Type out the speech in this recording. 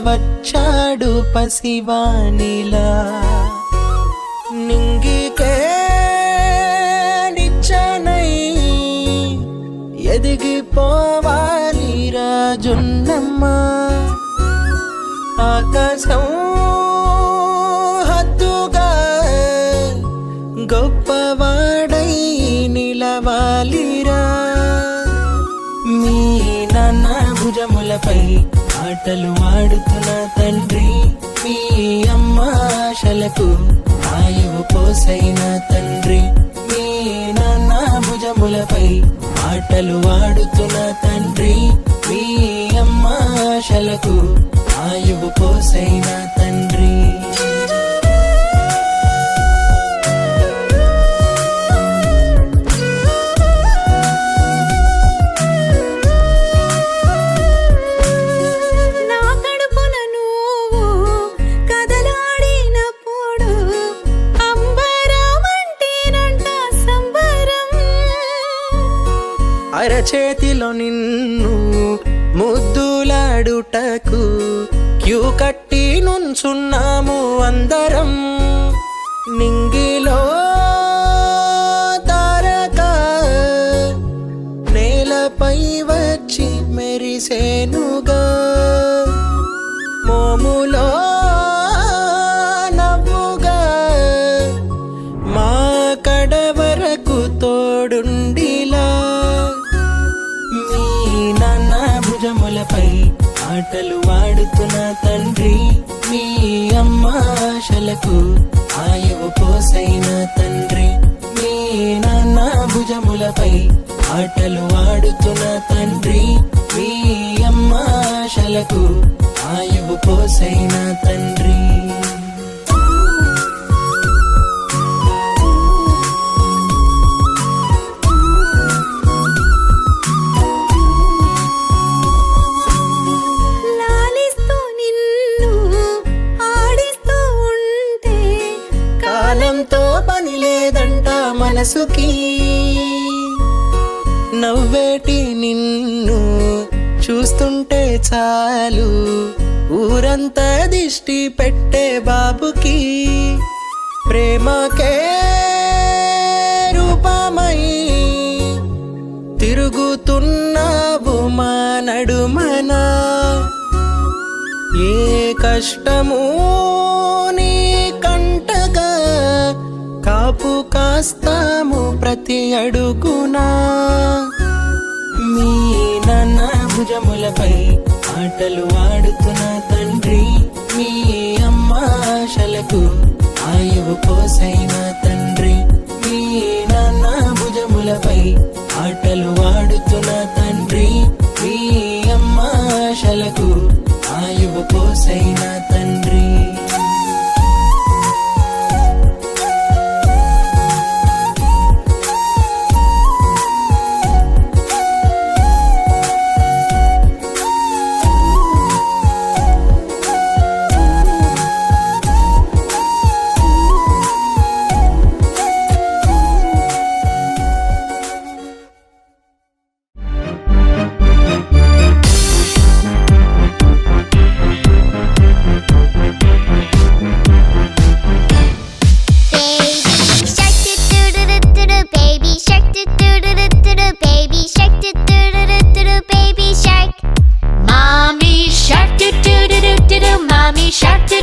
వచ్చాడు పసివానిలా నింగికే నిచ్చనై ఎదిగిపోవాలి రాజున్నమ్మ ఆకాశం హద్దుగా గొప్పవాడై నిలవాలిరా మీ నాన్న భుజములపై ఆటలు ఆడుతున్న తండ్రి మీ అమ్మ ఆశలకు ఆయువు పోసైన తండ్రి మీ నాన్న భుజములపై ఆటలు ఆడుతున్న తండ్రి మీ అమ్మ ఆశలకు ఆయువు పోసైన తండ్రి అరచేతిలో నిన్ను ముద్దులాడుటకు క్యూ కట్టి నుంచున్నాము అందరం నింగిలో తారక నేలపై వచ్చి మెరిసేనుగా మోములో నవ్వుగా మా కడ వరకు తోడుండిలా భుజములపై ఆటలు ఆడుతున్న తండ్రి మీ అమ్మ ఆశలకు ఆయువు పోసైన తండ్రి మీ నాన్న భుజములపై ఆటలు ఆడుతున్న తండ్రి మీ అమ్మ ఆశలకు ఆయువు పోసైన తండ్రి కాలంతో పని లేదంట మనసుకి నవ్వేటి నిన్ను చూస్తుంటే చాలు ఊరంతా దిష్టి పెట్టే బాబుకి ప్రేమకే రూపమై తిరుగుతున్నావు మా నడుమనా ఏ కష్టము నీ కంటగా కాపు కాస్తాము ప్రతి అడుగునా మీ నాన్న భుజములపై ఆటలు ఆడుతున్న తండ్రి మీ అమ్మ ఆశలకు ఆయువు పోసైన తండ్రి మీ నాన్న భుజములపై ఆటలు ఆడుతున్న తండ్రి మీ అమ్మ ఆశలకు ఆయువు పోసైన తండ్రి Mommy shark do do do do do do, mommy shark do